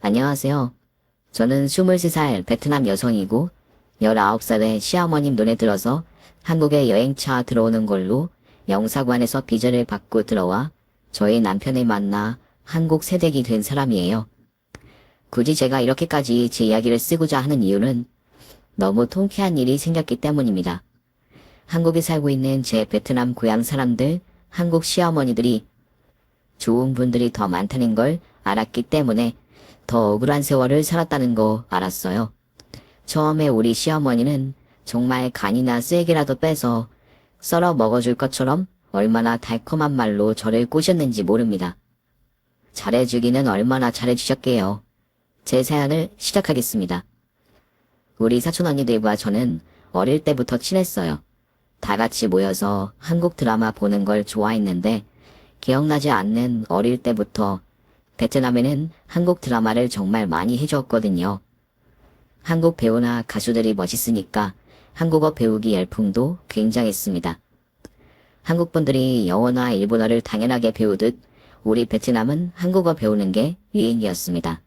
안녕하세요. 저는 23살 베트남 여성이고 19살의 시어머님 눈에 들어서 한국에 여행차 들어오는 걸로 영사관에서 비자를 받고 들어와 저희 남편을 만나 한국 새댁이 된 사람이에요. 굳이 제가 이렇게까지 제 이야기를 쓰고자 하는 이유는 너무 통쾌한 일이 생겼기 때문입니다. 한국에 살고 있는 제 베트남 고향 사람들, 한국 시어머니들이 좋은 분들이 더 많다는 걸 알았기 때문에 더 억울한 세월을 살았다는 거 알았어요. 처음에 우리 시어머니는 정말 간이나 쐐기라도 빼서 썰어 먹어줄 것처럼 얼마나 달콤한 말로 저를 꼬셨는지 모릅니다. 잘해주기는 얼마나 잘해주셨게요. 제 사연을 시작하겠습니다. 우리 사촌 언니들과 저는 어릴 때부터 친했어요. 다 같이 모여서 한국 드라마 보는 걸 좋아했는데 기억나지 않는 어릴 때부터 베트남에는 한국 드라마를 정말 많이 해주었거든요. 한국 배우나 가수들이 멋있으니까 한국어 배우기 열풍도 굉장했습니다. 한국 분들이 영어나 일본어를 당연하게 배우듯 우리 베트남은 한국어 배우는 게 유행이었습니다.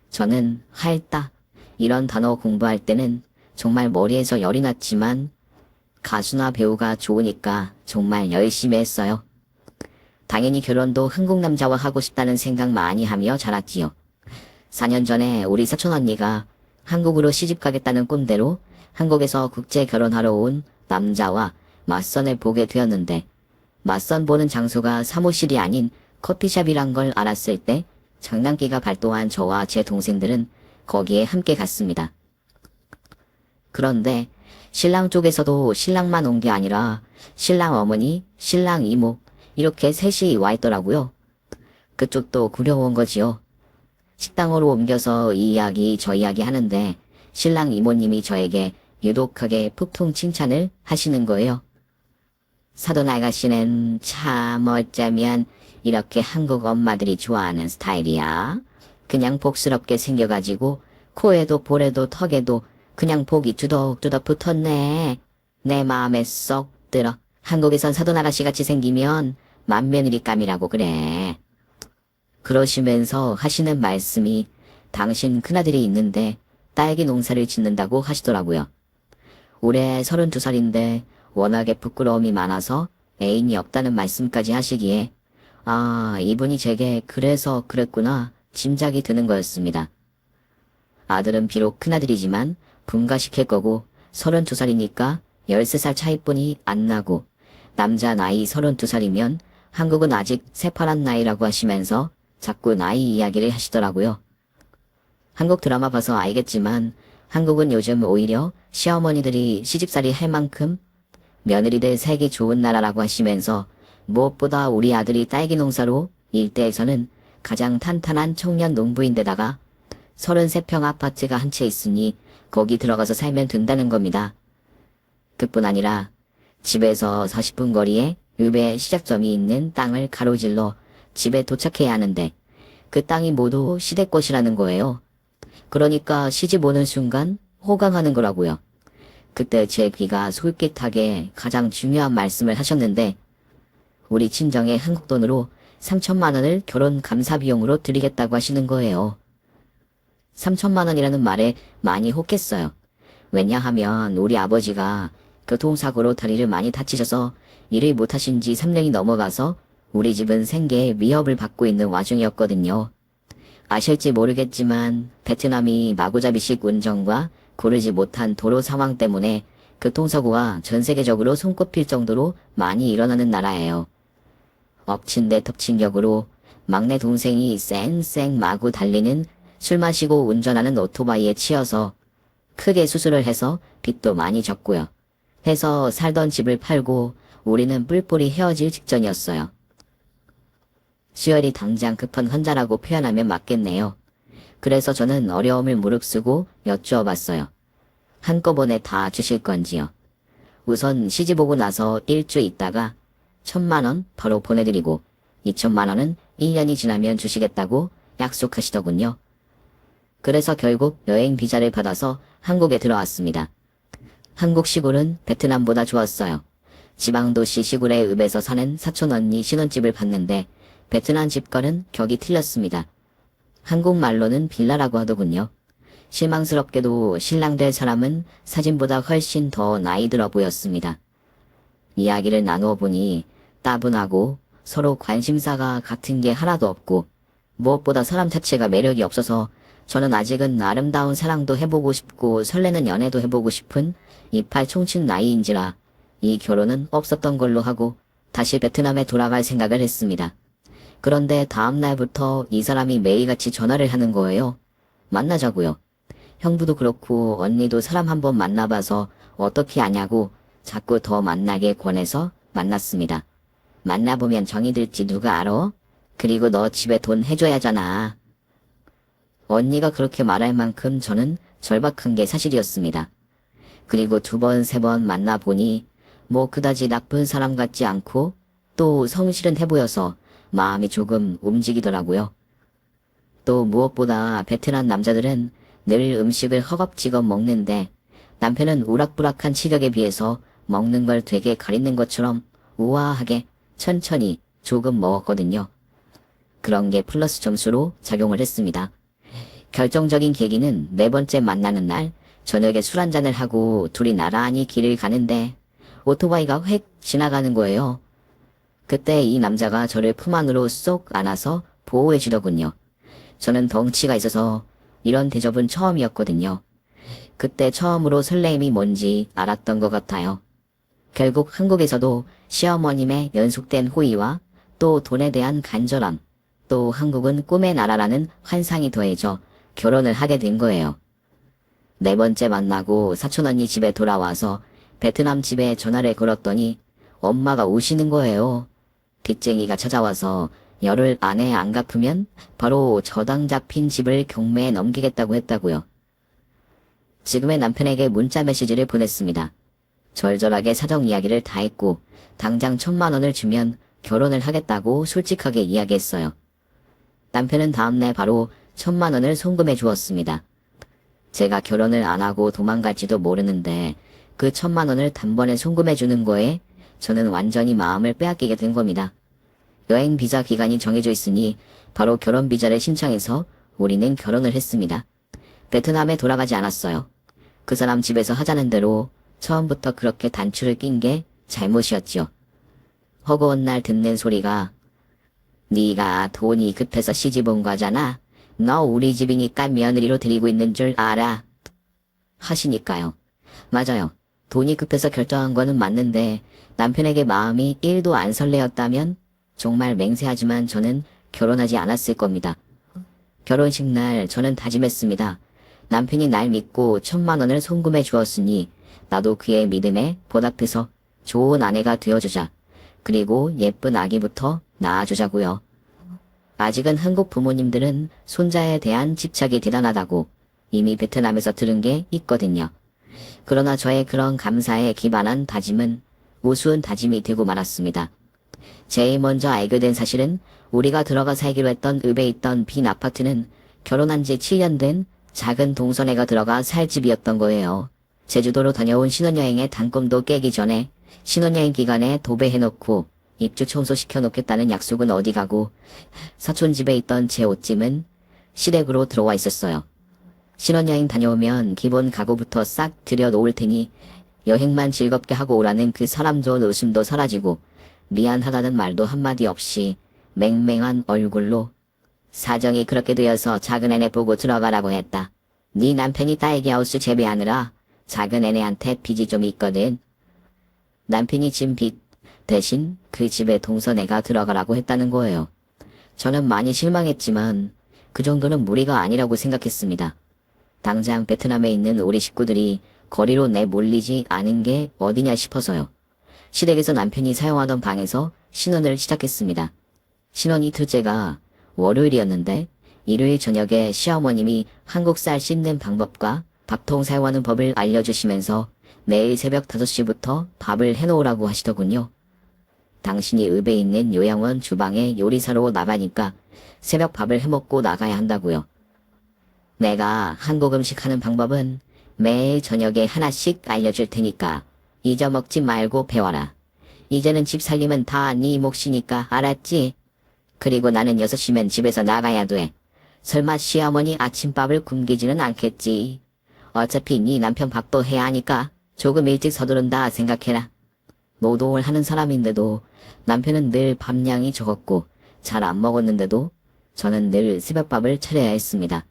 저는 할따 이런 단어 공부할 때는 정말 머리에서 열이 났지만 가수나 배우가 좋으니까 정말 열심히 했어요. 당연히 결혼도 한국 남자와 하고 싶다는 생각 많이 하며 자랐지요. 4년 전에 우리 사촌 언니가 한국으로 시집 가겠다는 꿈대로 한국에서 국제 결혼하러 온 남자와 맞선을 보게 되었는데 맞선 보는 장소가 사무실이 아닌 커피숍이란 걸 알았을 때 장난기가 발동한 저와 제 동생들은 거기에 함께 갔습니다. 그런데 신랑 쪽에서도 신랑만 온 게 아니라 신랑 어머니, 신랑 이모 이렇게 셋이 와 있더라고요. 그쪽도 구려온 거지요. 식당으로 옮겨서 이 이야기 저 이야기 하는데 신랑 이모님이 저에게 유독하게 푹푹 칭찬을 하시는 거예요. 사돈 아가씨는 참 어쩌면 이렇게 한국 엄마들이 좋아하는 스타일이야. 그냥 복스럽게 생겨가지고 코에도 볼에도 턱에도 그냥 복이 두덕두덕 붙었네. 내 마음에 쏙 들어. 한국에선 사돈 아가씨같이 생기면 맏며느리감이라고 그래. 그러시면서 하시는 말씀이 당신 큰아들이 있는데 딸기 농사를 짓는다고 하시더라고요. 올해 32살인데 워낙에 부끄러움이 많아서 애인이 없다는 말씀까지 하시기에 아, 이분이 제게 그래서 그랬구나 짐작이 드는 거였습니다. 아들은 비록 큰아들이지만 분가시킬 거고 32살이니까 13살 차이뿐이 안 나고 남자 나이 32살이면 한국은 아직 새파란 나이라고 하시면서 자꾸 나이 이야기를 하시더라고요. 한국 드라마 봐서 알겠지만 한국은 요즘 오히려 시어머니들이 시집살이 할 만큼 며느리들 살기 좋은 나라라고 하시면서 무엇보다 우리 아들이 딸기 농사로 일대에서는 가장 탄탄한 청년 농부인데다가 33평 아파트가 한 채 있으니 거기 들어가서 살면 된다는 겁니다. 그뿐 아니라 집에서 40분 거리에 읍의 시작점이 있는 땅을 가로질러 집에 도착해야 하는데 그 땅이 모두 시댁 것이라는 거예요. 그러니까 시집 오는 순간 호강하는 거라고요. 그때 제 귀가 솔깃하게 가장 중요한 말씀을 하셨는데 우리 친정에 한국 돈으로 3천만 원을 결혼 감사 비용으로 드리겠다고 하시는 거예요. 3천만 원이라는 말에 많이 혹했어요. 왜냐하면 우리 아버지가 교통사고로 다리를 많이 다치셔서 일을 못하신 지 3년이 넘어가서 우리 집은 생계에 위협을 받고 있는 와중이었거든요. 아실지 모르겠지만 베트남이 마구잡이식 운전과 고르지 못한 도로 상황 때문에 교통사고가 전 세계적으로 손꼽힐 정도로 많이 일어나는 나라예요. 엎친 데 덮친 격으로 막내 동생이 쌩쌩 마구 달리는 술 마시고 운전하는 오토바이에 치여서 크게 수술을 해서 빚도 많이 졌고요. 해서 살던 집을 팔고 우리는 뿔뿔이 헤어질 직전이었어요. 수혈이 당장 급한 환자라고 표현하면 맞겠네요. 그래서 저는 어려움을 무릅쓰고 여쭈어 봤어요. 한꺼번에 다 주실 건지요. 우선 시집 오고 나서 일주 있다가 1,000만 원 바로 보내드리고 2천만 원은 1년이 지나면 주시겠다고 약속하시더군요. 그래서 결국 여행 비자를 받아서 한국에 들어왔습니다. 한국 시골은 베트남보다 좋았어요. 지방도시 시골의 읍에서 사는 사촌 언니 신혼집을 봤는데 베트남 집과는 격이 틀렸습니다. 한국말로는 빌라라고 하더군요. 실망스럽게도 신랑 될 사람은 사진보다 훨씬 더 나이 들어 보였습니다. 이야기를 나누어 보니 따분하고 서로 관심사가 같은 게 하나도 없고 무엇보다 사람 자체가 매력이 없어서 저는 아직은 아름다운 사랑도 해보고 싶고 설레는 연애도 해보고 싶은 이팔 총친 나이인지라 이 결혼은 없었던 걸로 하고 다시 베트남에 돌아갈 생각을 했습니다. 그런데 다음 날부터 이 사람이 매일같이 전화를 하는 거예요. 만나자고요. 형부도 그렇고 언니도 사람 한번 만나봐서 어떻게 아냐고 자꾸 더 만나게 권해서 만났습니다. 만나보면 정이 들지 누가 알아? 그리고 너 집에 돈 해줘야잖아. 언니가 그렇게 말할 만큼 저는 절박한 게 사실이었습니다. 그리고 두 번, 세 번 만나보니 뭐 그다지 나쁜 사람 같지 않고 또 성실은 해보여서 마음이 조금 움직이더라고요. 또 무엇보다 베트남 남자들은 늘 음식을 허겁지겁 먹는데 남편은 우락부락한 체력에 비해서 먹는 걸 되게 가리는 것처럼 우아하게 천천히 조금 먹었거든요. 그런 게 플러스 점수로 작용을 했습니다. 결정적인 계기는 네 번째 만나는 날 저녁에 술 한잔을 하고 둘이 나란히 길을 가는데 오토바이가 획 지나가는 거예요. 그때 이 남자가 저를 품 안으로 쏙 안아서 보호해 주더군요. 저는 덩치가 있어서 이런 대접은 처음이었거든요. 그때 처음으로 설레임이 뭔지 알았던 것 같아요. 결국 한국에서도 시어머님의 연속된 호의와 또 돈에 대한 간절함, 또 한국은 꿈의 나라라는 환상이 더해져 결혼을 하게 된 거예요. 네 번째 만나고 사촌언니 집에 돌아와서 베트남 집에 전화를 걸었더니 엄마가 우시는 거예요. 빚쟁이가 찾아와서 열흘 안에 안 갚으면 바로 저당 잡힌 집을 경매에 넘기겠다고 했다고요. 지금의 남편에게 문자 메시지를 보냈습니다. 절절하게 사정 이야기를 다 했고 당장 1,000만 원을 주면 결혼을 하겠다고 솔직하게 이야기했어요. 남편은 다음날 바로 1,000만 원을 송금해 주었습니다. 제가 결혼을 안 하고 도망갈지도 모르는데 그 1,000만 원을 단번에 송금해 주는 거에 저는 완전히 마음을 빼앗기게 된 겁니다. 여행 비자 기간이 정해져 있으니 바로 결혼 비자를 신청해서 우리는 결혼을 했습니다. 베트남에 돌아가지 않았어요. 그 사람 집에서 하자는 대로 처음부터 그렇게 단추를 낀 게 잘못이었지요. 허구한 날 듣는 소리가 네가 돈이 급해서 시집 온 거잖아. 너 우리 집이니까 며느리로 데리고 있는 줄 알아. 하시니까요. 맞아요. 돈이 급해서 결정한 거는 맞는데 남편에게 마음이 1도 안 설레었다면 정말 맹세하지만 저는 결혼하지 않았을 겁니다. 결혼식 날 저는 다짐했습니다. 남편이 날 믿고 1,000만 원을 송금해 주었으니 나도 그의 믿음에 보답해서 좋은 아내가 되어주자. 그리고 예쁜 아기부터 낳아주자고요. 아직은 한국 부모님들은 손자에 대한 집착이 대단하다고 이미 베트남에서 들은 게 있거든요. 그러나 저의 그런 감사에 기반한 다짐은 우스운 다짐이 되고 말았습니다. 제일 먼저 알게 된 사실은 우리가 들어가 살기로 했던 읍에 있던 빈 아파트는 결혼한 지 7년 된 작은 동선애가 들어가 살 집이었던 거예요. 제주도로 다녀온 신혼여행의 단꿈도 깨기 전에 신혼여행 기간에 도배해놓고 입주 청소시켜놓겠다는 약속은 어디 가고 사촌 집에 있던 제 옷짐은 시댁으로 들어와 있었어요. 신혼여행 다녀오면 기본 가구부터 싹 들여놓을 테니 여행만 즐겁게 하고 오라는 그 사람 좋은 웃음도 사라지고 미안하다는 말도 한마디 없이 맹맹한 얼굴로 사정이 그렇게 되어서 작은 애네 보고 들어가라고 했다. 네 남편이 딸기하우스 재배하느라 작은 애네한테 빚이 좀 있거든. 남편이 진 빚 대신 그 집에 동서애가 들어가라고 했다는 거예요. 저는 많이 실망했지만 그 정도는 무리가 아니라고 생각했습니다. 당장 베트남에 있는 우리 식구들이 거리로 내몰리지 않은 게 어디냐 싶어서요. 시댁에서 남편이 사용하던 방에서 신혼을 시작했습니다. 신혼 이틀째가 월요일이었는데 일요일 저녁에 시어머님이 한국쌀 씻는 방법과 밥통 사용하는 법을 알려주시면서 매일 새벽 5시부터 밥을 해놓으라고 하시더군요. 당신이 읍에 있는 요양원 주방에 요리사로 나가니까 새벽 밥을 해먹고 나가야 한다고요. 내가 한국 음식 하는 방법은 매일 저녁에 하나씩 알려줄 테니까 잊어먹지 말고 배워라. 이제는 집 살림은 다 네 몫이니까 알았지? 그리고 나는 6시면 집에서 나가야 돼. 설마 시어머니 아침밥을 굶기지는 않겠지. 어차피 네 남편 밥도 해야 하니까 조금 일찍 서두른다 생각해라. 노동을 하는 사람인데도 남편은 늘 밥량이 적었고 잘 안 먹었는데도 저는 늘 새벽밥을 차려야 했습니다.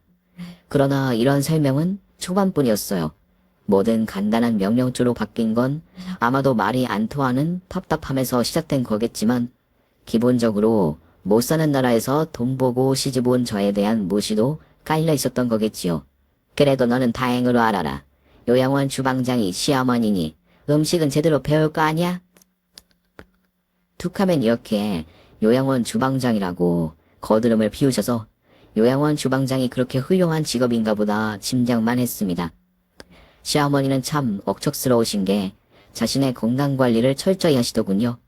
그러나 이런 설명은 초반뿐이었어요. 뭐든 간단한 명령조로 바뀐 건 아마도 말이 안 통하는 답답함에서 시작된 거겠지만 기본적으로 못 사는 나라에서 돈 보고 시집 온 저에 대한 무시도 깔려 있었던 거겠지요. 그래도 너는 다행으로 알아라. 요양원 주방장이 시어머니니 음식은 제대로 배울 거 아니야? 툭하면 이렇게 요양원 주방장이라고 거드름을 피우셔서 요양원 주방장이 그렇게 훌륭한 직업인가 보다 짐작만 했습니다. 시어머니는 참 억척스러우신 게 자신의 건강관리를 철저히 하시더군요.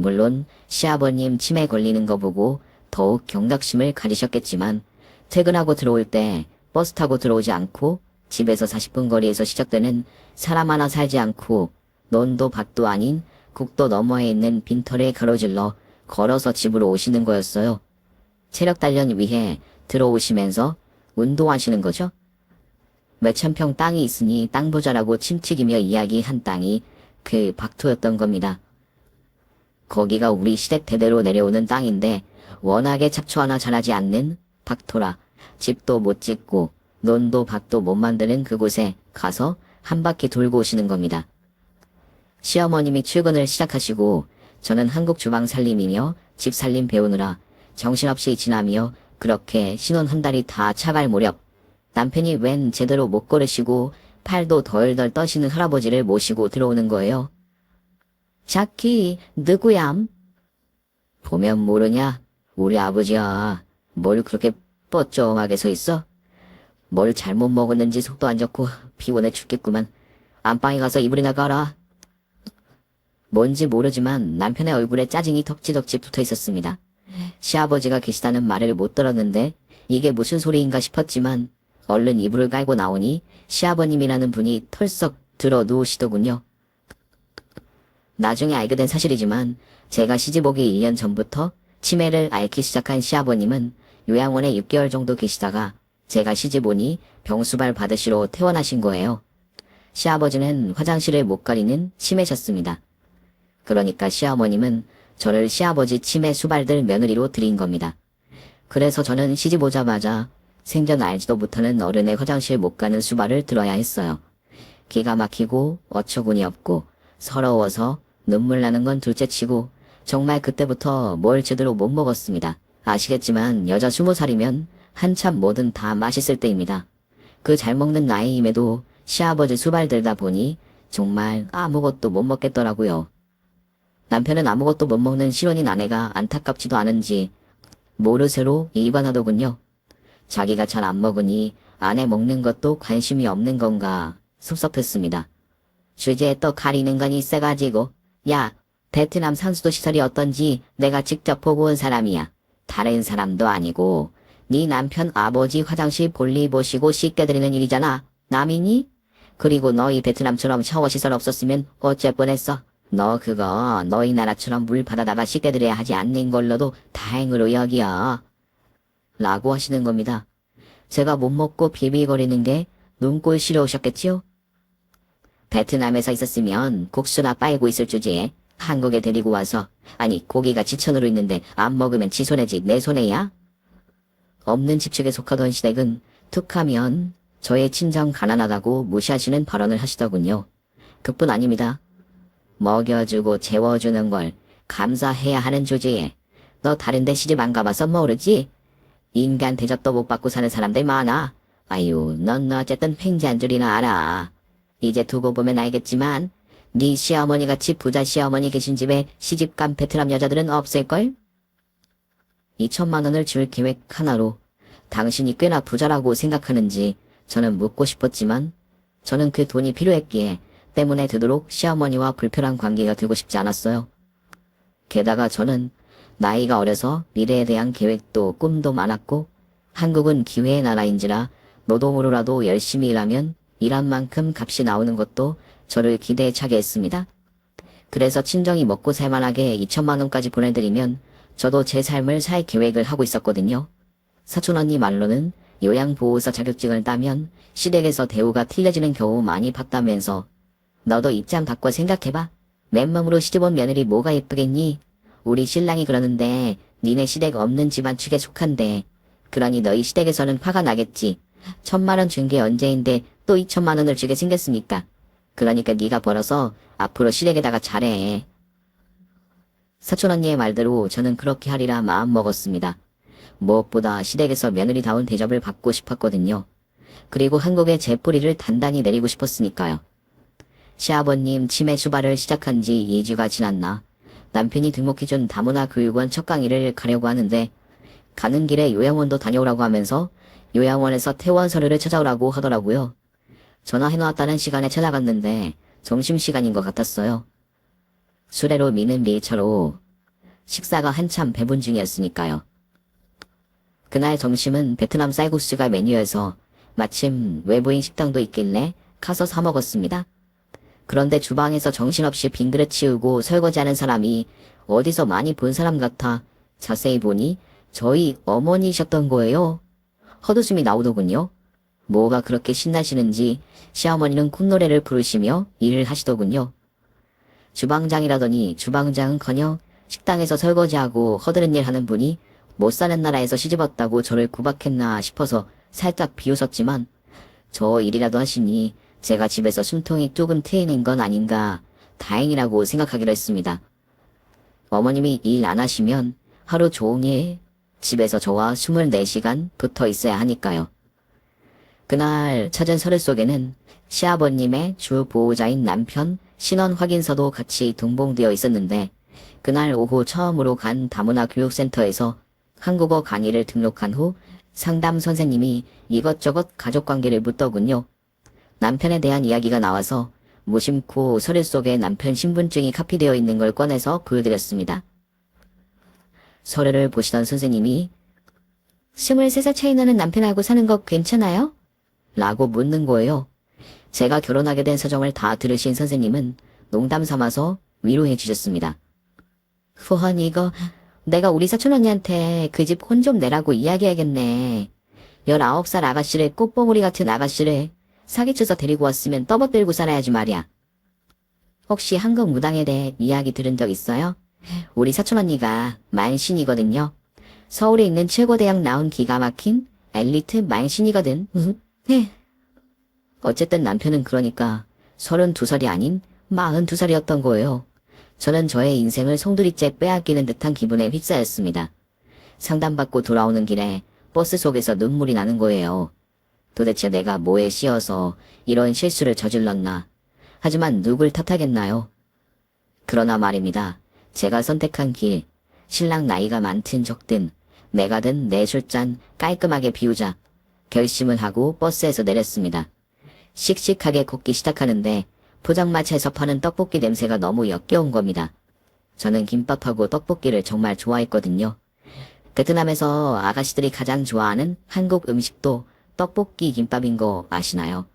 물론 시아버님 치매 걸리는 거 보고 더욱 경각심을 가지셨겠지만 퇴근하고 들어올 때 버스 타고 들어오지 않고 집에서 40분 거리에서 시작되는 사람 하나 살지 않고 논도 밭도 아닌 국도 너머에 있는 빈터를 가로질러 걸어서 집으로 오시는 거였어요. 체력 단련 위해 들어오시면서 운동하시는 거죠. 몇천 평 땅이 있으니 땅 부자라고 침튀기며 이야기한 땅이 그 박토였던 겁니다. 거기가 우리 시댁 대대로 내려오는 땅인데 워낙에 잡초 하나 자라지 않는 박토라 집도 못 짓고 논도 밭도 못 만드는 그곳에 가서 한 바퀴 돌고 오시는 겁니다. 시어머님이 출근을 시작하시고 저는 한국 주방 살림이며 집 살림 배우느라 정신없이 지나며 그렇게 신혼 한 달이 다 차갈 무렵 남편이 웬 제대로 못 걸으시고 팔도 덜덜 떠시는 할아버지를 모시고 들어오는 거예요. 자키, 누구얌? 보면 모르냐? 우리 아버지야. 뭘 그렇게 뻗쩡하게 서 있어? 뭘 잘못 먹었는지 속도 안 좋고 피곤해 죽겠구만. 안방에 가서 이불이나 깔아. 뭔지 모르지만 남편의 얼굴에 짜증이 덕지덕지 붙어 있었습니다. 시아버지가 계시다는 말을 못 들었는데 이게 무슨 소리인가 싶었지만 얼른 이불을 깔고 나오니 시아버님이라는 분이 털썩 들어 누우시더군요. 나중에 알게 된 사실이지만 제가 시집 오기 1년 전부터 치매를 앓기 시작한 시아버님은 요양원에 6개월 정도 계시다가 제가 시집 오니 병수발 받으시러 퇴원하신 거예요. 시아버지는 화장실을 못 가리는 치매셨습니다. 그러니까 시어머님은 저를 시아버지 치매 수발들 며느리로 들인 겁니다. 그래서 저는 시집 오자마자 생전 알지도 못하는 어른의 화장실 못 가는 수발을 들어야 했어요. 기가 막히고 어처구니 없고 서러워서 눈물 나는 건 둘째치고 정말 그때부터 뭘 제대로 못 먹었습니다. 아시겠지만 여자 20살이면 한참 뭐든 다 맛있을 때입니다. 그 잘 먹는 나이임에도 시아버지 수발 들다 보니 정말 아무것도 못 먹겠더라고요. 남편은 아무것도 못 먹는 실혼인 아내가 안타깝지도 않은지 모르쇠로 일관하더군요. 자기가 잘 안 먹으니 아내 먹는 것도 관심이 없는 건가 섭섭했습니다. 주제에 또 가리는 건 있어가지고 야, 베트남 산수도 시설이 어떤지 내가 직접 보고 온 사람이야. 다른 사람도 아니고 네 남편 아버지 화장실 볼일 보시고 씻게 드리는 일이잖아. 남이니? 그리고 너희 베트남처럼 샤워 시설 없었으면 어쩔 뻔했어. 너 그거 너희 나라처럼 물 받아다가 씻게 드려야 하지 않는 걸로도 다행으로 여기여. 라고 하시는 겁니다. 제가 못 먹고 비비거리는 게 눈꼴 싫어오셨겠지요? 베트남에서 있었으면 국수나 빨고 있을 주제에 한국에 데리고 와서 아니 고기가 지천으로 있는데 안 먹으면 지 손해지 내 손해야? 없는 집축에 속하던 시댁은 툭하면 저의 친정 가난하다고 무시하시는 발언을 하시더군요. 그뿐 아닙니다. 먹여주고 재워주는 걸 감사해야 하는 주제에 너 다른 데 시집 안 가봐서 모르지? 인간 대접도 못 받고 사는 사람들 많아. 아유, 넌 어쨌든 횡재한 줄이나 알아. 이제 두고 보면 알겠지만 네 시어머니같이 부자 시어머니 계신 집에 시집간 베트남 여자들은 없을걸? 2천만 원을 줄 계획 하나로 당신이 꽤나 부자라고 생각하는지 저는 묻고 싶었지만 저는 그 돈이 필요했기에 때문에 되도록 시어머니와 불편한 관계가 되고 싶지 않았어요. 게다가 저는 나이가 어려서 미래에 대한 계획도 꿈도 많았고 한국은 기회의 나라인지라 노동으로라도 열심히 일하면 일한 만큼 값이 나오는 것도 저를 기대에 차게 했습니다. 그래서 친정이 먹고 살만하게 2천만 원까지 보내드리면 저도 제 삶을 살 계획을 하고 있었거든요. 사촌 언니 말로는 요양보호사 자격증을 따면 시댁에서 대우가 틀려지는 경우 많이 봤다면서. 너도 입장 바꿔 생각해봐. 맨몸으로 시집온 며느리 뭐가 예쁘겠니? 우리 신랑이 그러는데 니네 시댁 없는 집안 축에 속한데. 그러니 너희 시댁에서는 화가 나겠지. 1,000만 원 준 게 언제인데 또 2,000만 원을 주게 생겼으니까. 그러니까 네가 벌어서 앞으로 시댁에다가 잘해. 사촌 언니의 말대로 저는 그렇게 하리라 마음먹었습니다. 무엇보다 시댁에서 며느리다운 대접을 받고 싶었거든요. 그리고 한국에 제 뿌리를 단단히 내리고 싶었으니까요. 시아버님 치매 주발을 시작한 지 2주가 지났나 남편이 등록해준 다문화 교육원 첫 강의를 가려고 하는데 가는 길에 요양원도 다녀오라고 하면서 요양원에서 퇴원 서류를 찾아오라고 하더라고요. 전화해놓았다는 시간에 찾아갔는데 점심시간인 것 같았어요. 수레로 미는 밀차로 식사가 한참 배분 중이었으니까요. 그날 점심은 베트남 쌀국수가 메뉴여서 마침 외부인 식당도 있길래 가서 사 먹었습니다. 그런데 주방에서 정신없이 빈그릇 치우고 설거지하는 사람이 어디서 많이 본 사람 같아 자세히 보니 저희 어머니셨던 거예요. 헛웃음이 나오더군요. 뭐가 그렇게 신나시는지 시어머니는 콧노래를 부르시며 일을 하시더군요. 주방장이라더니 주방장은커녕 식당에서 설거지하고 허드렛 일 하는 분이 못 사는 나라에서 시집왔다고 저를 구박했나 싶어서 살짝 비웃었지만 저 일이라도 하시니 제가 집에서 숨통이 조금 트이는 건 아닌가 다행이라고 생각하기로 했습니다. 어머님이 일 안 하시면 하루 종일 집에서 저와 24시간 붙어 있어야 하니까요. 그날 찾은 서류 속에는 시아버님의 주 보호자인 남편 신원 확인서도 같이 동봉되어 있었는데 그날 오후 처음으로 간 다문화 교육센터에서 한국어 강의를 등록한 후 상담 선생님이 이것저것 가족관계를 묻더군요. 남편에 대한 이야기가 나와서 무심코 서류 속에 남편 신분증이 카피되어 있는 걸 꺼내서 보여드렸습니다. 서류를 보시던 선생님이 23살 차이 나는 남편하고 사는 거 괜찮아요? 라고 묻는 거예요. 제가 결혼하게 된 사정을 다 들으신 선생님은 농담 삼아서 위로해 주셨습니다. 후헌 이거 내가 우리 사촌 언니한테 그 집 혼 좀 내라고 이야기해야겠네. 19살 아가씨를 꽃봉오리 같은 아가씨를 사기쳐서 데리고 왔으면 떠받들고 살아야지 말이야. 혹시 한국 무당에 대해 이야기 들은 적 있어요? 우리 사촌 언니가 만신이거든요. 서울에 있는 최고대학 나온 기가 막힌 엘리트 만신이거든. 네. 어쨌든 남편은 그러니까 32살이 아닌 42살이었던 거예요. 저는 저의 인생을 송두리째 빼앗기는 듯한 기분에 휩싸였습니다. 상담받고 돌아오는 길에 버스 속에서 눈물이 나는 거예요. 도대체 내가 뭐에 씌어서 이런 실수를 저질렀나. 하지만 누굴 탓하겠나요? 그러나 말입니다. 제가 선택한 길, 신랑 나이가 많든 적든 내가든 내 술잔 깔끔하게 비우자. 결심을 하고 버스에서 내렸습니다. 씩씩하게 걷기 시작하는데 포장마차에서 파는 떡볶이 냄새가 너무 역겨운 겁니다. 저는 김밥하고 떡볶이를 정말 좋아했거든요. 베트남에서 아가씨들이 가장 좋아하는 한국 음식도 떡볶이 김밥인 거 아시나요?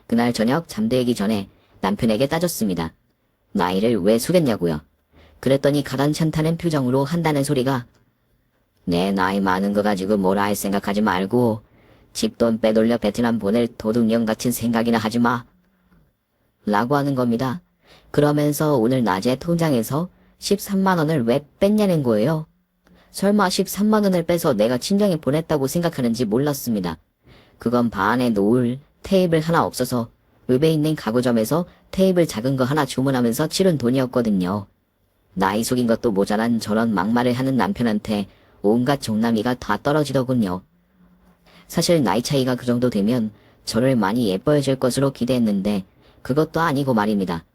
그날 저녁 잠들기 전에 남편에게 따졌습니다. 나이를 왜 속였냐고요. 그랬더니 가당찮다는 표정으로 한다는 소리가 내 나이 많은 거 가지고 뭐라 할 생각하지 말고 집돈 빼돌려 베트남 보낼 도둑년 같은 생각이나 하지 마. 라고 하는 겁니다. 그러면서 오늘 낮에 통장에서 13만 원을 왜 뺐냐는 거예요. 설마 13만 원을 빼서 내가 친정에 보냈다고 생각하는지 몰랐습니다. 그건 방 안에 놓을 테이블 하나 없어서 읍에 있는 가구점에서 테이블 작은 거 하나 주문하면서 치른 돈이었거든요. 나이 속인 것도 모자란 저런 막말을 하는 남편한테 온갖 정남이가 다 떨어지더군요. 사실 나이 차이가 그 정도 되면 저를 많이 예뻐해 줄 것으로 기대했는데 그것도 아니고 말입니다.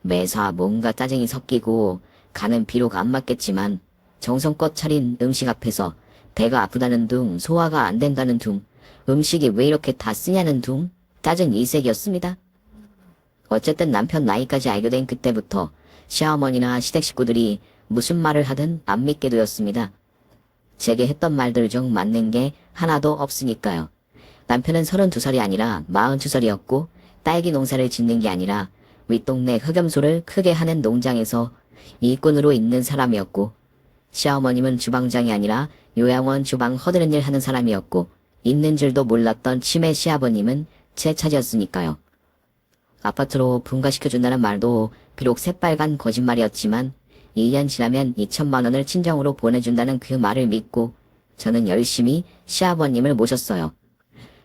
매사 뭔가 짜증이 섞이고 간은 비록 안 맞겠지만 정성껏 차린 음식 앞에서 배가 아프다는 둥, 소화가 안 된다는 둥, 음식이 왜 이렇게 다 쓰냐는 둥, 짜증 일색이었습니다. 어쨌든 남편 나이까지 알게 된 그때부터 시어머니나 시댁 식구들이 무슨 말을 하든 안 믿게 되었습니다. 제게 했던 말들 중 맞는 게 하나도 없으니까요. 남편은 32살이 아니라 42살이었고 딸기 농사를 짓는 게 아니라 윗동네 흑염소를 크게 하는 농장에서 일꾼으로 있는 사람이었고 시어머님은 주방장이 아니라 요양원 주방 허드렛 일 하는 사람이었고 있는 줄도 몰랐던 치매 시아버님은 제 차지였으니까요. 아파트로 분가시켜준다는 말도 비록 새빨간 거짓말이었지만 1년 지나면 2천만 원을 친정으로 보내준다는 그 말을 믿고 저는 열심히 시아버님을 모셨어요.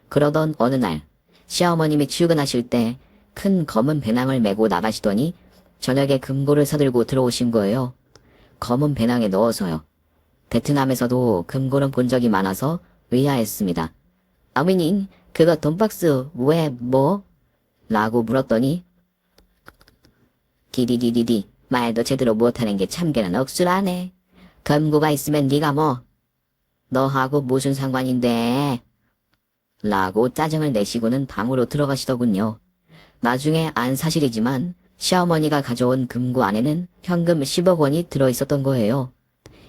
그러던 어느 날 시어머님이 출근하실 때 큰 검은 배낭을 메고 나가시더니 저녁에 금고를 사들고 들어오신 거예요. 검은 배낭에 넣어서요. 베트남에서도 금고는 본 적이 많아서 의아했습니다. 어머니, 그거 돈박스 왜 뭐? 라고 물었더니 디디디디디 말도 제대로 못하는 게 참견은 억수라네. 금고가 있으면 네가 뭐? 너하고 무슨 상관인데? 라고 짜증을 내시고는 방으로 들어가시더군요. 나중에 안 사실이지만 시어머니가 가져온 금고 안에는 현금 10억 원이 들어있었던 거예요.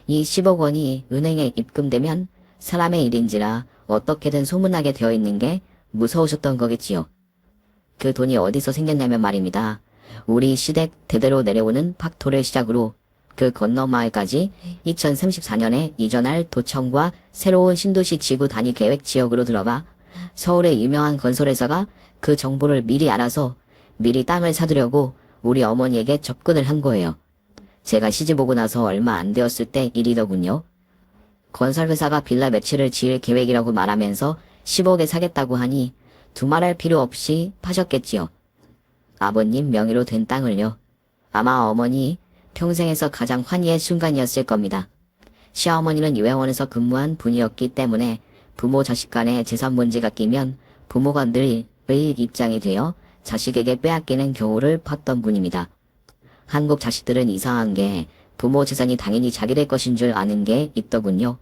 이 10억 원이 은행에 입금되면 사람의 일인지라 어떻게든 소문나게 되어 있는 게 무서우셨던 거겠지요. 그 돈이 어디서 생겼냐면 말입니다. 우리 시댁 대대로 내려오는 팍토를 시작으로 그 건너 마을까지 2034년에 이전할 도청과 새로운 신도시 지구 단위 계획 지역으로 들어가 서울의 유명한 건설회사가 그 정보를 미리 알아서 미리 땅을 사두려고 우리 어머니에게 접근을 한 거예요. 제가 시집 오고 나서 얼마 안 되었을 때 일이더군요. 건설회사가 빌라 매치를 지을 계획이라고 말하면서 10억에 사겠다고 하니 두말할 필요 없이 파셨겠지요. 아버님 명의로 된 땅을요. 아마 어머니 평생에서 가장 환희의 순간이었을 겁니다. 시어머니는 요양원에서 근무한 분이었기 때문에 부모 자식 간의 재산 문제가 끼면 부모가 늘 입장이 되어 자식에게 빼앗기는 경우를 봤던 분입니다. 한국 자식들은 이상한 게 부모 재산이 당연히 자기들 것인 줄 아는 게 있더군요.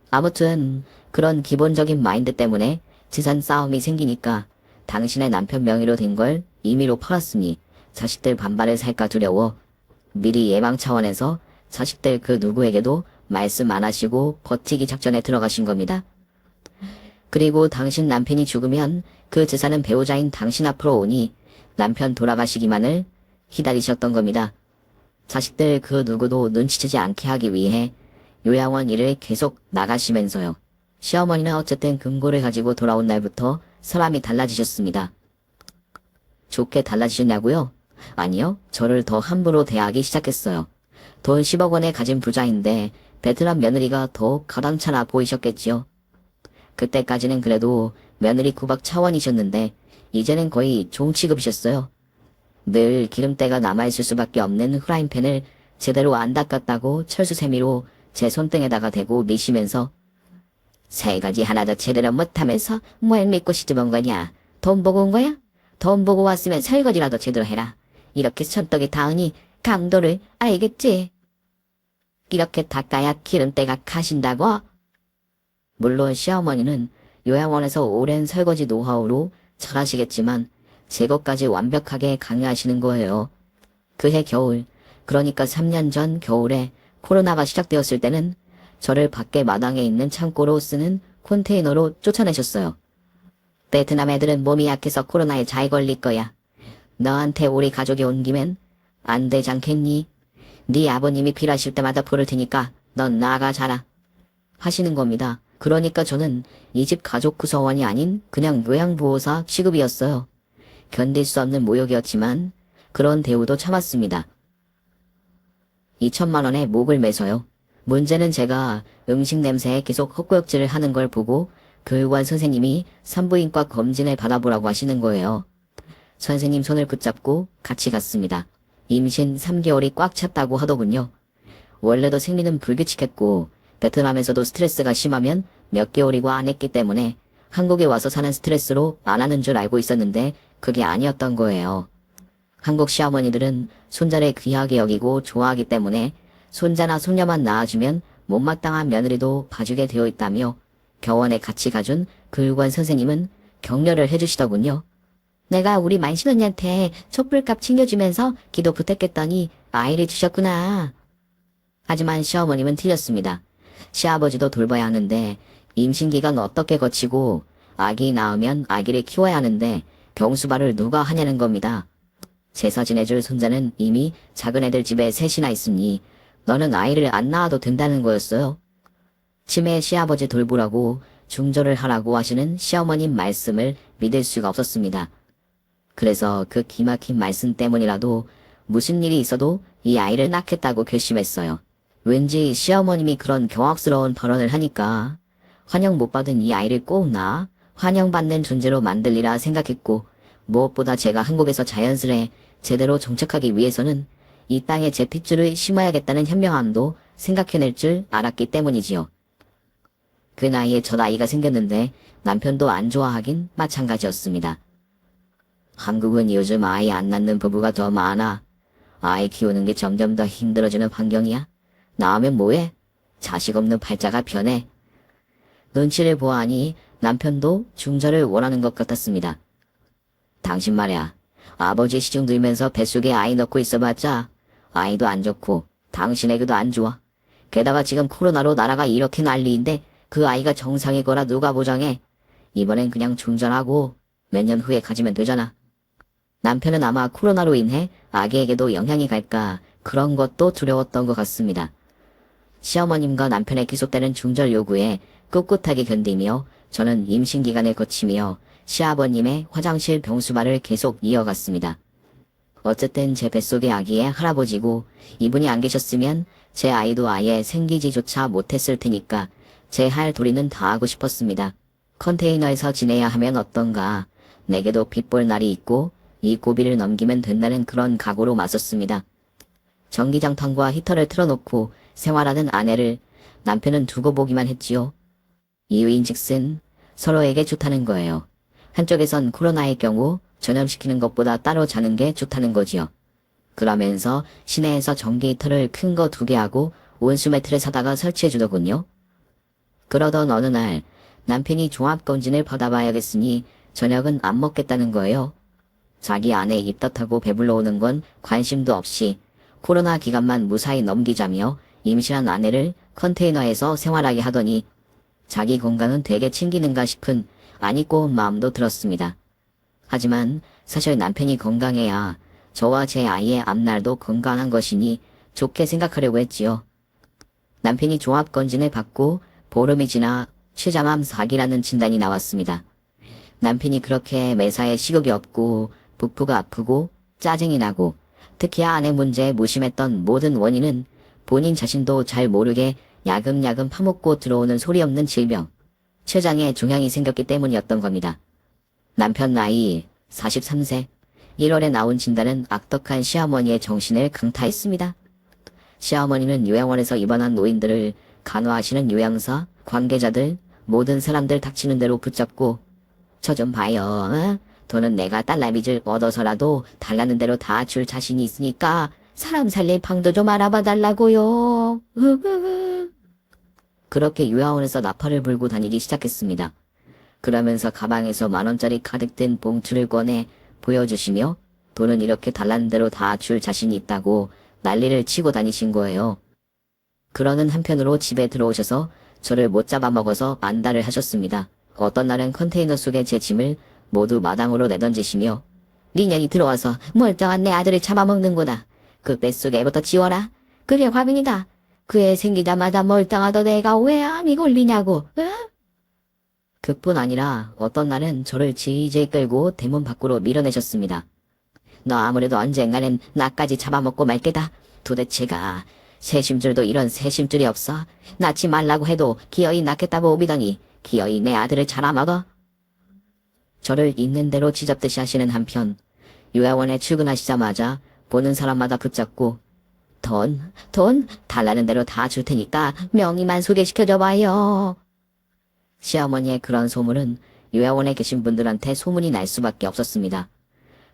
아무튼 그런 기본적인 마인드 때문에 재산 싸움이 생기니까 당신의 남편 명의로 된 걸 임의로 팔았으니 자식들 반발을 살까 두려워 미리 예방 차원에서 자식들 그 누구에게도 말씀 안 하시고 버티기 작전에 들어가신 겁니다. 그리고 당신 남편이 죽으면 그 재산은 배우자인 당신 앞으로 오니 남편 돌아가시기만을 기다리셨던 겁니다. 자식들 그 누구도 눈치채지 않게 하기 위해 요양원 일을 계속 나가시면서요. 시어머니는 어쨌든 금고를 가지고 돌아온 날부터 사람이 달라지셨습니다. 좋게 달라지셨냐고요? 아니요. 저를 더 함부로 대하기 시작했어요. 돈 10억 원에 가진 부자인데 베트남 며느리가 더욱 가당찮아 보이셨겠지요. 그때까지는 그래도 며느리 구박 차원이셨는데 이제는 거의 종 취급이셨어요. 늘 기름때가 남아있을 수밖에 없는 후라이팬을 제대로 안 닦았다고 철수세미로 제 손등에다가 대고 미시면서 설거지 하나도 제대로 못하면서 뭘 믿고 시집 온 거냐? 돈 보고 온 거야? 돈 보고 왔으면 설거지라도 제대로 해라. 이렇게 손떡이 닿으니 강도를 알겠지? 이렇게 닦아야 기름때가 가신다고? 물론 시어머니는 요양원에서 오랜 설거지 노하우로 잘하시겠지만 제 것까지 완벽하게 강요하시는 거예요. 그해 겨울, 그러니까 3년 전 겨울에 코로나가 시작되었을 때는 저를 밖에 마당에 있는 창고로 쓰는 컨테이너로 쫓아내셨어요. 베트남 애들은 몸이 약해서 코로나에 잘 걸릴 거야. 너한테 우리 가족이 온 김엔 안 되지 않겠니? 네 아버님이 필요하실 때마다 부를 테니까 넌 나가 자라. 하시는 겁니다. 그러니까 저는 이 집 가족 구성원이 아닌 그냥 요양보호사 취급이었어요. 견딜 수 없는 모욕이었지만 그런 대우도 참았습니다. 2천만 원에 목을 매서요. 문제는 제가 음식 냄새에 계속 헛구역질을 하는 걸 보고 교육원 선생님이 산부인과 검진을 받아보라고 하시는 거예요. 선생님 손을 붙잡고 같이 갔습니다. 임신 3개월이 꽉 찼다고 하더군요. 원래도 생리는 불규칙했고 베트남에서도 스트레스가 심하면 몇 개월이고 안 했기 때문에 한국에 와서 사는 스트레스로 안 하는 줄 알고 있었는데 그게 아니었던 거예요. 한국 시어머니들은 손자를 귀하게 여기고 좋아하기 때문에 손자나 손녀만 낳아주면 못마땅한 며느리도 봐주게 되어 있다며 병원에 같이 가준 교육원 선생님은 격려를 해주시더군요. 내가 우리 만신 언니한테 촛불값 챙겨주면서 기도 부탁했더니 아이를 주셨구나. 하지만 시어머님은 틀렸습니다. 시아버지도 돌봐야 하는데 임신기간 어떻게 거치고 아기 낳으면 아기를 키워야 하는데 병수발을 누가 하냐는 겁니다. 제사 지내줄 손자는 이미 작은 애들 집에 셋이나 있으니 너는 아이를 안 낳아도 된다는 거였어요. 치매 시아버지 돌보라고 중절을 하라고 하시는 시어머님 말씀을 믿을 수가 없었습니다. 그래서 그 기막힌 말씀 때문이라도 무슨 일이 있어도 이 아이를 낳겠다고 결심했어요. 왠지 시어머님이 그런 경악스러운 발언을 하니까 환영 못 받은 이 아이를 꼭 낳아 환영받는 존재로 만들리라 생각했고, 무엇보다 제가 한국에서 자연스레 제대로 정착하기 위해서는 이 땅에 제 핏줄을 심어야겠다는 현명함도 생각해낼 줄 알았기 때문이지요. 그 나이에 첫 아이가 생겼는데 남편도 안 좋아하긴 마찬가지였습니다. 한국은 요즘 아이 안 낳는 부부가 더 많아. 아이 키우는 게 점점 더 힘들어지는 환경이야. 낳으면 뭐해? 자식 없는 팔자가 편해. 눈치를 보아하니 남편도 중절을 원하는 것 같았습니다. 당신 말이야. 아버지 시중 들면서 뱃속에 아이 넣고 있어봤자 아이도 안 좋고 당신에게도 안 좋아. 게다가 지금 코로나로 나라가 이렇게 난리인데 그 아이가 정상일 거라 누가 보장해. 이번엔 그냥 중전하고 몇 년 후에 가지면 되잖아. 남편은 아마 코로나로 인해 아기에게도 영향이 갈까 그런 것도 두려웠던 것 같습니다. 시어머님과 남편의 계속되는 중절 요구에 꿋꿋하게 견디며 저는 임신 기간을 거치며 시아버님의 화장실 병수발을 계속 이어갔습니다. 어쨌든 제 뱃속의 아기의 할아버지고 이분이 안 계셨으면 제 아이도 아예 생기지조차 못했을 테니까 제 할 도리는 다 하고 싶었습니다. 컨테이너에서 지내야 하면 어떤가. 내게도 빚볼 날이 있고 이 고비를 넘기면 된다는 그런 각오로 맞섰습니다. 전기장판과 히터를 틀어놓고 생활하는 아내를 남편은 두고 보기만 했지요. 이유인즉슨 서로에게 좋다는 거예요. 한쪽에선 코로나의 경우 전염시키는 것보다 따로 자는 게 좋다는 거지요. 그러면서 시내에서 전기 히터를 큰 거 2개 하고 온수 매트를 사다가 설치해 주더군요. 그러던 어느 날 남편이 종합검진을 받아봐야겠으니 저녁은 안 먹겠다는 거예요. 자기 아내 입덧하고 배불러 오는 건 관심도 없이 코로나 기간만 무사히 넘기자며 임신한 아내를 컨테이너에서 생활하게 하더니 자기 건강은 되게 챙기는가 싶은 안이꼬운 마음도 들었습니다. 하지만 사실 남편이 건강해야 저와 제 아이의 앞날도 건강한 것이니 좋게 생각하려고 했지요. 남편이 종합검진을 받고 보름이 지나 췌장암 4기라는 진단이 나왔습니다. 남편이 그렇게 매사에 식욕이 없고 부푸가 아프고 짜증이 나고 특히 아내 문제에 무심했던 모든 원인은 본인 자신도 잘 모르게 야금야금 파먹고 들어오는 소리 없는 질병, 췌장에 종양이 생겼기 때문이었던 겁니다. 남편 나이 43세, 1월에 나온 진단은 악덕한 시어머니의 정신을 강타했습니다. 시어머니는 요양원에서 입원한 노인들을 간호하시는 요양사, 관계자들, 모든 사람들 닥치는 대로 붙잡고 저 좀 봐요. 어? 돈은 내가 달러빚을 얻어서라도 달라는 대로 다 줄 자신이 있으니까 사람 살릴 방도 좀 알아봐 달라고요. 그렇게 요양원에서 나팔을 불고 다니기 시작했습니다. 그러면서 가방에서 10,000원짜리 가득 든 봉투를 꺼내 보여주시며 돈은 이렇게 달라는 대로 다 줄 자신이 있다고 난리를 치고 다니신 거예요. 그러는 한편으로 집에 들어오셔서 저를 못 잡아먹어서 안달을 하셨습니다. 어떤 날은 컨테이너 속에 제 짐을 모두 마당으로 내던지시며 니년이 들어와서 멀쩡한 내 아들을 잡아먹는구나. 그 뱃속 애부터 지워라. 그래 화빈이다. 그 애 생기자마자 멀쩡하던 애가 왜 암이 걸리냐고. 응? 그뿐 아니라 어떤 날은 저를 질질 끌고 대문 밖으로 밀어내셨습니다. 너 아무래도 언젠가는 나까지 잡아먹고 말 게다. 도대체가 새심줄도 이런 새심줄이 없어. 낳지 말라고 해도 기어이 낳겠다고 오비더니 기어이 내 아들을 잡아먹어. 저를 있는 대로 쥐잡듯이 하시는 한편 요양원에 출근하시자마자 보는 사람마다 붙잡고 돈 달라는 대로 다 줄 테니까 명의만 소개시켜줘 봐요. 시어머니의 그런 소문은 요양원에 계신 분들한테 소문이 날 수밖에 없었습니다.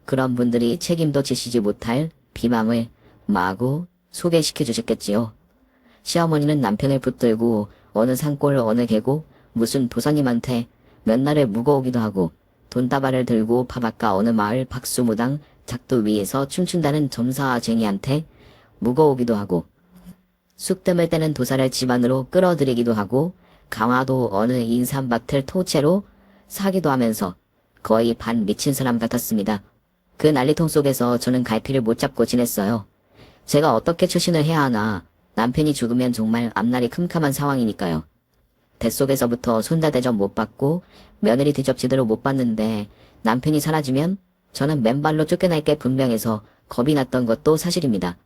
그런 분들이 책임도 지시지 못할 비방을 마구 소개시켜 주셨겠지요. 시어머니는 남편을 붙들고 어느 산골 어느 계곡 무슨 도사님한테 몇 날을 묵어오기도 하고 돈다발을 들고 바닷가 어느 마을 박수무당 작두 위에서 춤춘다는 점사쟁이한테 묵어오기도 하고 쑥뜸을 떼는 도사를 집안으로 끌어들이기도 하고 강화도 어느 인삼밭을 토채로 사기도 하면서 거의 반 미친 사람 같았습니다. 그 난리통 속에서 저는 갈피를 못 잡고 지냈어요. 제가 어떻게 처신을 해야 하나 남편이 죽으면 정말 앞날이 캄캄한 상황이니까요. 뱃속에서부터 손자대접 못 받고 며느리 대접 제대로 못 받는데 남편이 사라지면 저는 맨발로 쫓겨날 게 분명해서 겁이 났던 것도 사실입니다.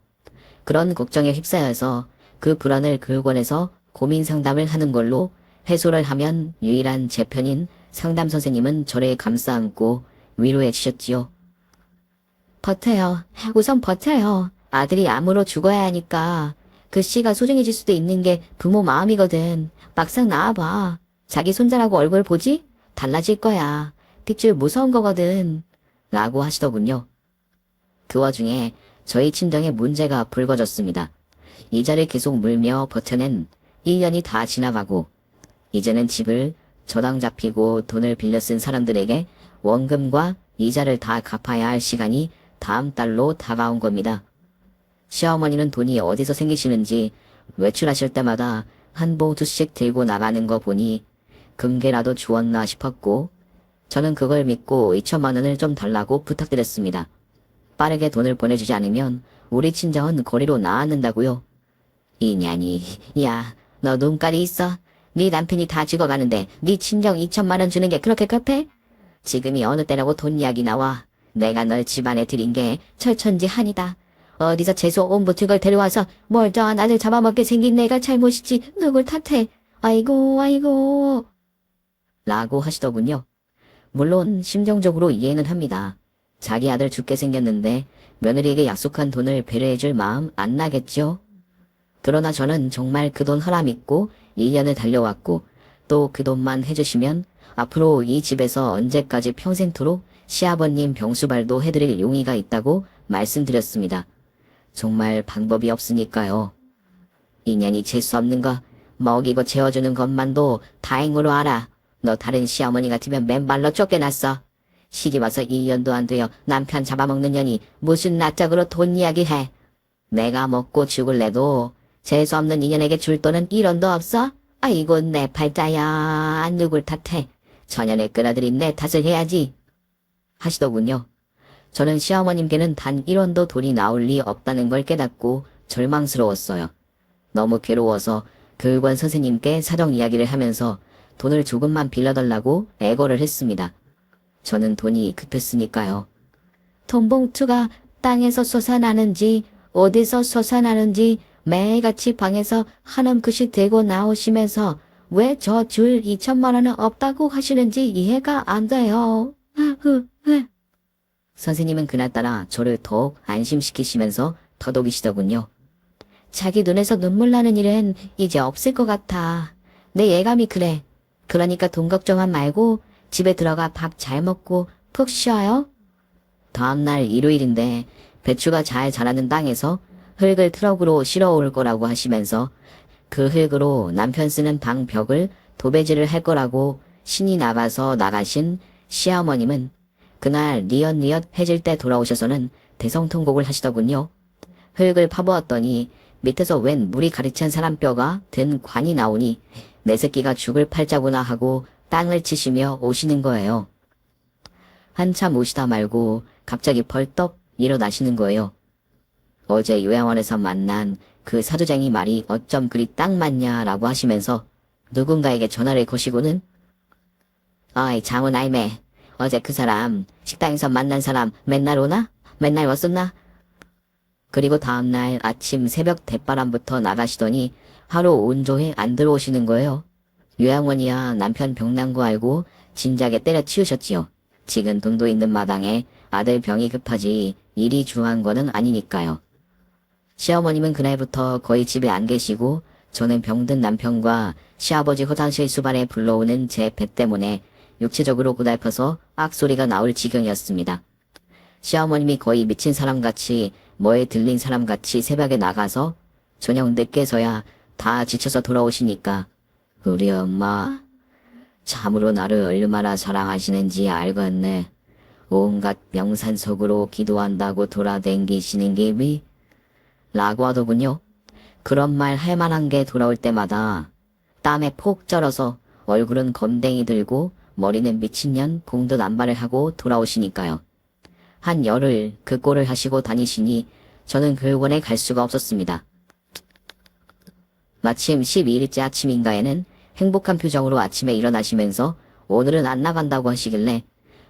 그런 걱정에 휩싸여서 그 불안을 긁어내서 고민 상담을 하는 걸로 해소를 하면 유일한 제 편인 상담 선생님은 저를 감싸 안고 위로해 주셨지요. 버텨요. 우선 버텨요. 아들이 암으로 죽어야 하니까 그 씨가 소중해질 수도 있는 게 부모 마음이거든. 막상 나와봐. 자기 손자라고 얼굴 보지? 달라질 거야. 픽줄 무서운 거거든. 라고 하시더군요. 그 와중에 저희 친정에 문제가 불거졌습니다. 이자를 계속 물며 버텨낸 1년이 다 지나가고 이제는 집을 저당 잡히고 돈을 빌려 쓴 사람들에게 원금과 이자를 다 갚아야 할 시간이 다음 달로 다가온 겁니다. 시어머니는 돈이 어디서 생기시는지 외출하실 때마다 한 봉투씩 들고 나가는 거 보니 금괴라도 주었나 싶었고 저는 그걸 믿고 2천만 원을 좀 달라고 부탁드렸습니다. 빠르게 돈을 보내주지 않으면 우리 친정은 거리로 나앉는다고요. 이년이, 야, 너 눈깔이 있어? 네 남편이 다 죽어가는데 네 친정 2천만 원 주는 게 그렇게 급해? 지금이 어느 때라고 돈 이야기 나와. 내가 널 집안에 들인 게 철천지한이다. 어디서 재수 온 붙은 걸 데려와서 멀쩡한 아들 잡아먹게 생긴 내가 잘못이지 누굴 탓해. 아이고 아이고 라고 하시더군요. 물론 심정적으로 이해는 합니다. 자기 아들 죽게 생겼는데 며느리에게 약속한 돈을 배려해줄 마음 안 나겠죠. 그러나 저는 정말 그 돈 하나 믿고 1년을 달려왔고 또 그 돈만 해주시면 앞으로 이 집에서 언제까지 평생토록 시아버님 병수발도 해드릴 용의가 있다고 말씀드렸습니다. 정말 방법이 없으니까요. 인연이 재수 없는 거 먹이고 재워주는 것만도 다행으로 알아. 너 다른 시어머니 같으면 맨발로 쫓겨났어. 시집 와서 1년도 안 되어 남편 잡아먹는 년이 무슨 낯짝으로 돈 이야기해. 내가 먹고 죽을래도 재수 없는 인연에게 줄 돈은 1원도 없어? 아이고 내 팔자야. 누굴 탓해. 전연을 끌어들인 내 탓을 해야지. 하시더군요. 저는 시어머님께는 단 1원도 돈이 나올 리 없다는 걸 깨닫고 절망스러웠어요. 너무 괴로워서 교육원 선생님께 사정 이야기를 하면서 돈을 조금만 빌려달라고 애걸을 했습니다. 저는 돈이 급했으니까요. 돈봉투가 땅에서 솟아나는지 어디서 솟아나는지 매일같이 방에서 한 움큼씩 들고 나오시면서 왜 저 줄 2천만 원은 없다고 하시는지 이해가 안 돼요. 선생님은 그날따라 저를 더욱 안심시키시면서 더독이시더군요. 자기 눈에서 눈물 나는 일은 이제 없을 것 같아. 내 예감이 그래. 그러니까 돈 걱정만 말고 집에 들어가 밥 잘 먹고 푹 쉬어요. 다음날 일요일인데 배추가 잘 자라는 땅에서 흙을 트럭으로 실어올 거라고 하시면서 그 흙으로 남편 쓰는 방 벽을 도배질을 할 거라고 신이 나가서 나가신 시어머님은 그날 니엇니엇 해질 때 돌아오셔서는 대성통곡을 하시더군요. 흙을 파보았더니 밑에서 웬 물이 가득 찬 사람 뼈가 든 관이 나오니 내 새끼가 죽을 팔자구나 하고 땅을 치시며 오시는 거예요. 한참 오시다 말고 갑자기 벌떡 일어나시는 거예요. 어제 요양원에서 만난 그 사주쟁이 말이 어쩜 그리 딱 맞냐라고 하시면서 누군가에게 전화를 거시고는 어이 장훈 알매 어제 그 사람 식당에서 만난 사람 맨날 오나? 맨날 왔었나? 그리고 다음날 아침 새벽 대바람부터 나가시더니 하루 온종일 안 들어오시는 거예요. 요양원이야 남편 병난 거 알고 진작에 때려치우셨지요. 지금 돈도 있는 마당에 아들 병이 급하지 일이 중요한 거는 아니니까요. 시어머님은 그날부터 거의 집에 안 계시고 저는 병든 남편과 시아버지 화장실 수발에 불러오는 제 배 때문에 육체적으로 고달퍼서 악소리가 나올 지경이었습니다. 시어머님이 거의 미친 사람같이 뭐에 들린 사람같이 새벽에 나가서 저녁 늦게서야 다 지쳐서 돌아오시니까 우리 엄마 참으로 나를 얼마나 사랑하시는지 알겠네. 온갖 명산 속으로 기도한다고 돌아댕기시는 게미 라고 하더군요. 그런 말 할 만한 게 돌아올 때마다 땀에 폭 쩔어서 얼굴은 검댕이 들고 머리는 미친년 봉도 남발을 하고 돌아오시니까요. 한 열흘 그 꼴을 하시고 다니시니 저는 교육원에 갈 수가 없었습니다. 마침 12일째 아침인가에는 행복한 표정으로 아침에 일어나시면서 오늘은 안 나간다고 하시길래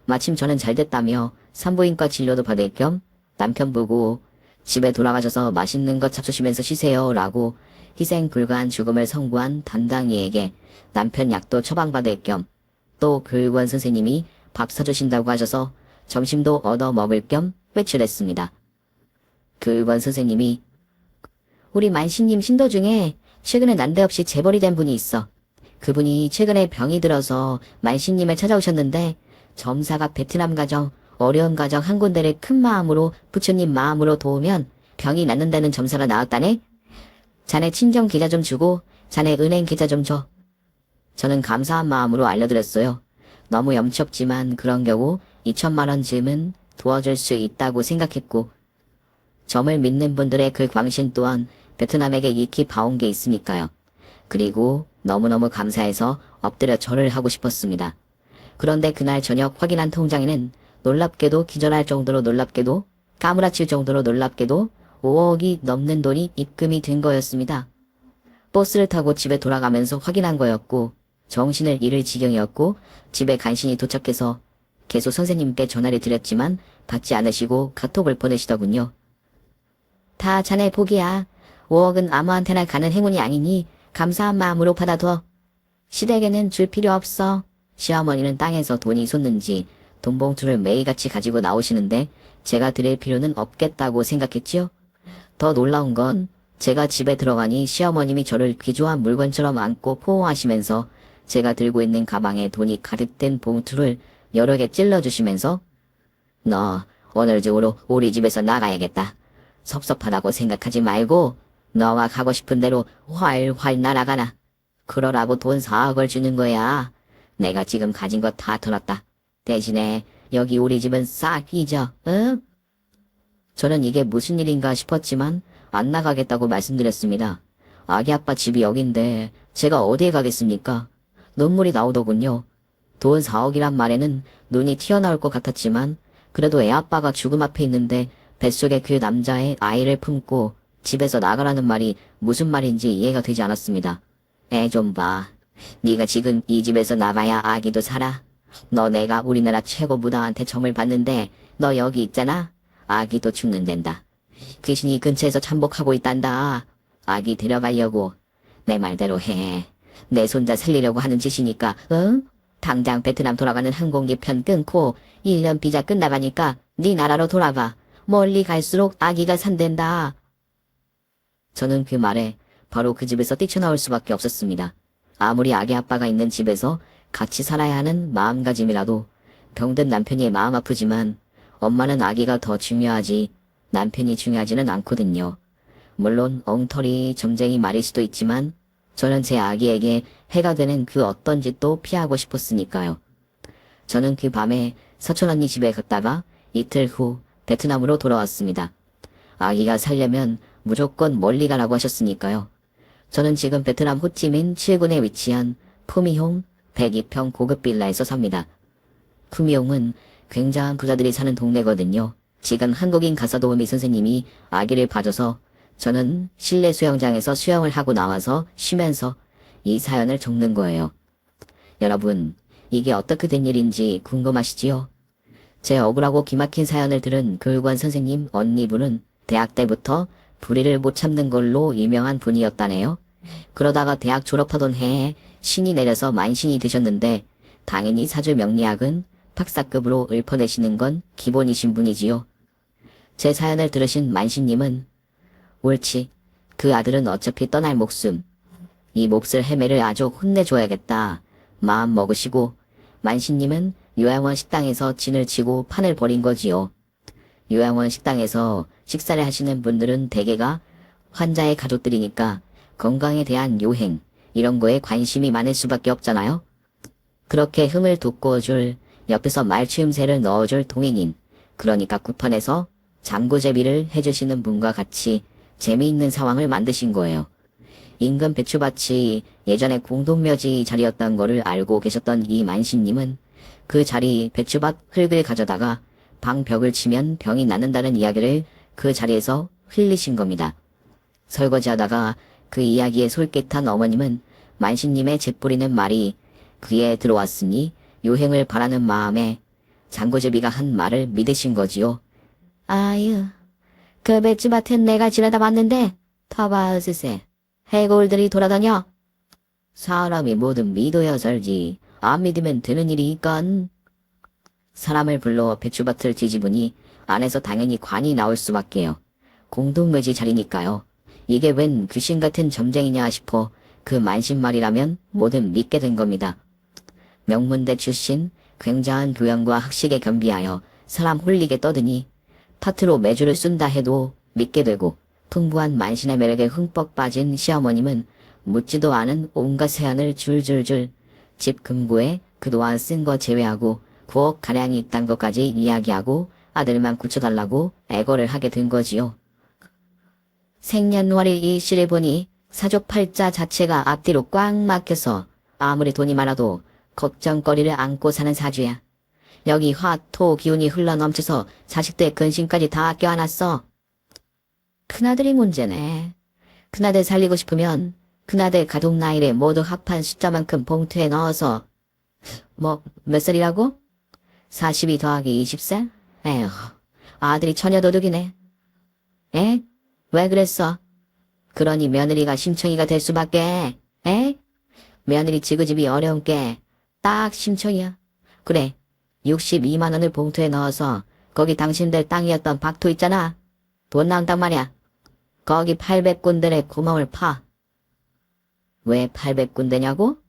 마침 저는 잘 됐다며 산부인과 진료도 받을 겸 남편 보고 집에 돌아가셔서 맛있는 것 잡수시면서 쉬세요 라고 희생 불가한 죽음을 선고한 담당이에게 남편 약도 처방받을 겸 또 교육원 선생님이 밥 사주신다고 하셔서 점심도 얻어 먹을 겸 외출했습니다. 교육원 선생님이 우리 만시님 신도 중에 최근에 난데없이 재벌이 된 분이 있어. 그분이 최근에 병이 들어서 만시님을 찾아오셨는데 점사가 베트남 가정, 어려운 가정 한 군데를 큰 마음으로 부처님 마음으로 도우면 병이 낫는다는 점사가 나왔다네. 자네 친정 계좌 좀 주고 자네 은행 계좌 좀 줘. 저는 감사한 마음으로 알려드렸어요. 너무 염치 없지만 그런 경우 2천만 원 쯤은 도와줄 수 있다고 생각했고 점을 믿는 분들의 그 광신 또한 베트남에게 익히 봐온 게 있으니까요. 그리고 너무너무 감사해서 엎드려 절을 하고 싶었습니다. 그런데 그날 저녁 확인한 통장에는 놀랍게도 기절할 정도로 놀랍게도 까무라칠 정도로 놀랍게도 5억이 넘는 돈이 입금이 된 거였습니다. 버스를 타고 집에 돌아가면서 확인한 거였고 정신을 잃을 지경이었고 집에 간신히 도착해서 계속 선생님께 전화를 드렸지만 받지 않으시고 카톡을 보내시더군요. 다 자네 복이야. 5억은 아무한테나 가는 행운이 아니니 감사한 마음으로 받아둬. 시댁에는 줄 필요 없어. 시어머니는 땅에서 돈이 솟는지 돈봉투를 매일같이 가지고 나오시는데 제가 드릴 필요는 없겠다고 생각했지요. 더 놀라운 건 제가 집에 들어가니 시어머님이 저를 귀중한 물건처럼 안고 포옹하시면서 제가 들고 있는 가방에 돈이 가득 된 봉투를 여러 개 찔러주시면서 너 오늘 중으로 우리 집에서 나가야겠다. 섭섭하다고 생각하지 말고 너가 가고 싶은 대로 활활 날아가나. 그러라고 돈 4억을 주는 거야. 내가 지금 가진 거 다 털었다. 대신에 여기 우리 집은 싹 잊어. 응? 저는 이게 무슨 일인가 싶었지만 안 나가겠다고 말씀드렸습니다. 아기 아빠 집이 여긴데 제가 어디에 가겠습니까? 눈물이 나오더군요. 돈 4억이란 말에는 눈이 튀어나올 것 같았지만 그래도 애 아빠가 죽음 앞에 있는데 뱃속에 그 남자의 아이를 품고 집에서 나가라는 말이 무슨 말인지 이해가 되지 않았습니다. 애 좀 봐. 네가 지금 이 집에서 나가야 아기도 살아. 너 내가 우리나라 최고 무당한테 점을 받는데 너 여기 있잖아. 아기도 죽는단다. 귀신이 근처에서 참복하고 있단다. 아기 데려가려고. 내 말대로 해. 내 손자 살리려고 하는 짓이니까 응? 당장 베트남 돌아가는 항공기 편 끊고 1년 비자 끝나가니까 네 나라로 돌아가. 멀리 갈수록 아기가 산댄다. 저는 그 말에 바로 그 집에서 뛰쳐나올 수밖에 없었습니다. 아무리 아기 아빠가 있는 집에서 같이 살아야 하는 마음가짐이라도 병든 남편이 마음 아프지만 엄마는 아기가 더 중요하지 남편이 중요하지는 않거든요. 물론 엉터리 점쟁이 말일 수도 있지만 저는 제 아기에게 해가 되는 그 어떤 짓도 피하고 싶었으니까요. 저는 그 밤에 사촌 언니 집에 갔다가 이틀 후 베트남으로 돌아왔습니다. 아기가 살려면 무조건 멀리 가라고 하셨으니까요. 저는 지금 베트남 호찌민 7군에 위치한 푸미홍 102평 고급 빌라에서 삽니다. 푸미홍은 굉장한 부자들이 사는 동네거든요. 지금 한국인 가사도우미 선생님이 아기를 봐줘서 저는 실내 수영장에서 수영을 하고 나와서 쉬면서 이 사연을 적는 거예요. 여러분, 이게 어떻게 된 일인지 궁금하시지요? 제 억울하고 기막힌 사연을 들은 교육원 선생님 언니분은 대학 때부터 불의를 못 참는 걸로 유명한 분이었다네요. 그러다가 대학 졸업하던 해에 신이 내려서 만신이 되셨는데 당연히 사주 명리학은 박사급으로 읊어내시는 건 기본이신 분이지요. 제 사연을 들으신 만신님은 옳지. 그 아들은 어차피 떠날 목숨. 이 몹쓸 해매를 아주 혼내줘야겠다. 마음 먹으시고 만신님은 요양원 식당에서 진을 치고 판을 벌인 거지요. 요양원 식당에서 식사를 하시는 분들은 대개가 환자의 가족들이니까 건강에 대한 요행, 이런 거에 관심이 많을 수밖에 없잖아요. 그렇게 흠을 돋궈줄, 옆에서 말추임새를 넣어줄 동행인, 그러니까 구판에서 장구제비를 해주시는 분과 같이 재미있는 상황을 만드신 거예요. 인근 배추밭이 예전에 공동묘지 자리였던 거를 알고 계셨던 이 만신님은 그 자리 배추밭 흙을 가져다가 방 벽을 치면 병이 낫는다는 이야기를 그 자리에서 흘리신 겁니다. 설거지하다가 그 이야기에 솔깃한 어머님은 만신님의 재뿌리는 말이 귀에 들어왔으니 요행을 바라는 마음에 장고제비가 한 말을 믿으신 거지요. 아유, 그 맷집밭은 내가 지나다 봤는데 타봐 으스세. 해골들이 돌아다녀. 사람이 뭐든 믿어야 살지. 안 믿으면 되는 일이 있건. 사람을 불러 배추밭을 뒤집으니 안에서 당연히 관이 나올 수밖에요. 공동묘지 자리니까요. 이게 웬 귀신 같은 점쟁이냐 싶어 그 만신말이라면 뭐든 믿게 된 겁니다. 명문대 출신, 굉장한 교양과 학식에 겸비하여 사람 홀리게 떠드니 파트로 매주를 쓴다 해도 믿게 되고 풍부한 만신의 매력에 흠뻑 빠진 시어머님은 묻지도 않은 온갖 세안을 줄줄줄 집 금고에 그동안 쓴 거 제외하고 9억 가량이 있단 것까지 이야기하고 아들만 고쳐달라고 애걸을 하게 된 거지요. 생년월일 이 시를 보니 사족팔자 자체가 앞뒤로 꽉 막혀서 아무리 돈이 많아도 걱정거리를 안고 사는 사주야. 여기 화, 토 기운이 흘러넘쳐서 자식들 근심까지 다 껴안았어. 큰아들이 문제네. 큰아들 살리고 싶으면 큰아들 가족 나이를 모두 합한 숫자만큼 봉투에 넣어서 몇 살이라고? 42 더하기 20살? 에휴, 아들이 처녀도둑이네. 에? 왜 그랬어? 그러니 며느리가 심청이가 될 수밖에. 에? 며느리 지그집이 어려운 게 딱 심청이야. 그래, 62만 원을 봉투에 넣어서 거기 당신들 땅이었던 박토 있잖아. 돈 나온단 말이야. 거기 800군데의 구멍을 파. 왜 800군데냐고?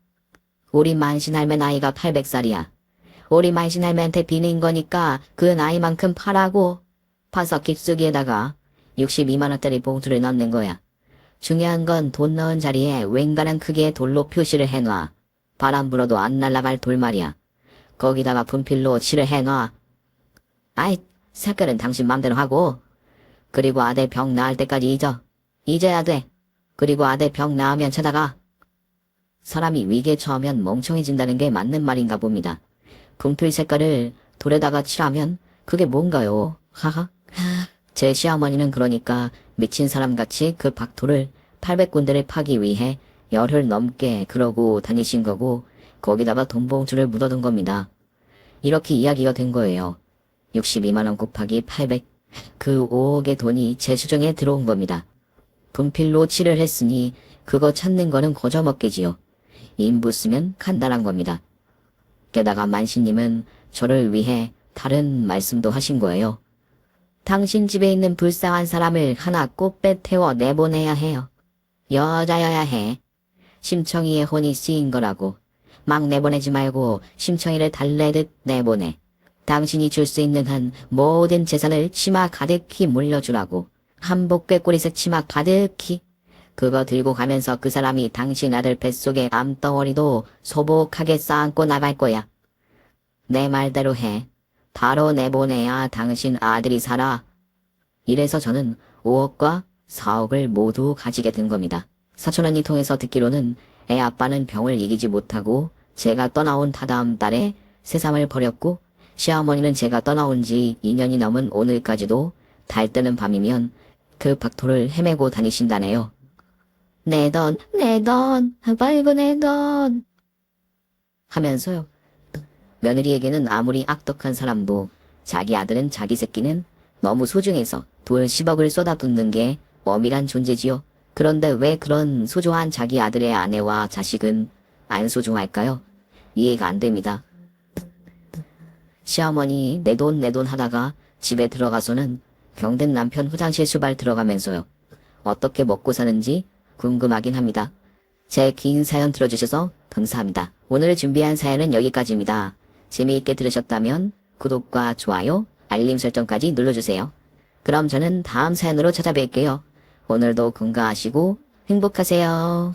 우리 만신할매 나이가 800살이야. 우리 만신할매한테 비는 거니까 그 나이만큼 파라고. 파서 깊숙이에다가 62만 원짜리 봉투를 넣는 거야. 중요한 건 돈 넣은 자리에 웬간한 크기의 돌로 표시를 해놔. 바람 불어도 안 날아갈 돌 말이야. 거기다가 분필로 칠을 해놔. 아이, 색깔은 당신 맘대로 하고. 그리고 아들 병 나을 때까지 잊어야 돼. 그리고 아들 병 나으면 찾아가. 사람이 위기에 처하면 멍청해진다는 게 맞는 말인가 봅니다. 분필 색깔을 돌에다가 칠하면 그게 뭔가요? 하하. 제 시어머니는 그러니까 미친 사람같이 그 박토를 800군데를 파기 위해 열흘 넘게 그러고 다니신 거고 거기다가 돈봉투를 묻어둔 겁니다. 이렇게 이야기가 된 거예요. 62만 원 곱하기 800. 그 5억의 돈이 제 수정에 들어온 겁니다. 분필로 칠을 했으니 그거 찾는 거는 거저먹기지요. 인부 쓰면 간단한 겁니다. 게다가 만신님은 저를 위해 다른 말씀도 하신 거예요. 당신 집에 있는 불쌍한 사람을 하나 꽃배 태워 내보내야 해요. 여자여야 해. 심청이의 혼이 쓰인 거라고. 막 내보내지 말고 심청이를 달래듯 내보내. 당신이 줄 수 있는 한 모든 재산을 치마 가득히 물려주라고. 한복 꾀꼬리색 치마 가득히. 그거 들고 가면서 그 사람이 당신 아들 뱃속에 암덩어리도 소복하게 쌓고 나갈 거야. 내 말대로 해. 바로 내보내야 당신 아들이 살아. 이래서 저는 5억과 4억을 모두 가지게 된 겁니다. 사촌언니 통해서 듣기로는 애 아빠는 병을 이기지 못하고 제가 떠나온 다다음 달에 세상을 버렸고 시어머니는 제가 떠나온 지 2년이 넘은 오늘까지도 달 뜨는 밤이면 그 박토를 헤매고 다니신다네요. 내 돈, 빨고 내 돈 하면서요. 며느리에게는 아무리 악덕한 사람도 자기 아들은 자기 새끼는 너무 소중해서 돈 10억을 쏟아붓는 게 엄밀한 존재지요. 그런데 왜 그런 소중한 자기 아들의 아내와 자식은 안 소중할까요? 이해가 안 됩니다. 시어머니 내 돈 하다가 집에 들어가서는 병든 남편 화장실 수발 들어가면서요. 어떻게 먹고 사는지 궁금하긴 합니다. 제 긴 사연 들어주셔서 감사합니다. 오늘 준비한 사연은 여기까지입니다. 재미있게 들으셨다면 구독과 좋아요, 알림 설정까지 눌러주세요. 그럼 저는 다음 사연으로 찾아뵐게요. 오늘도 건강하시고 행복하세요.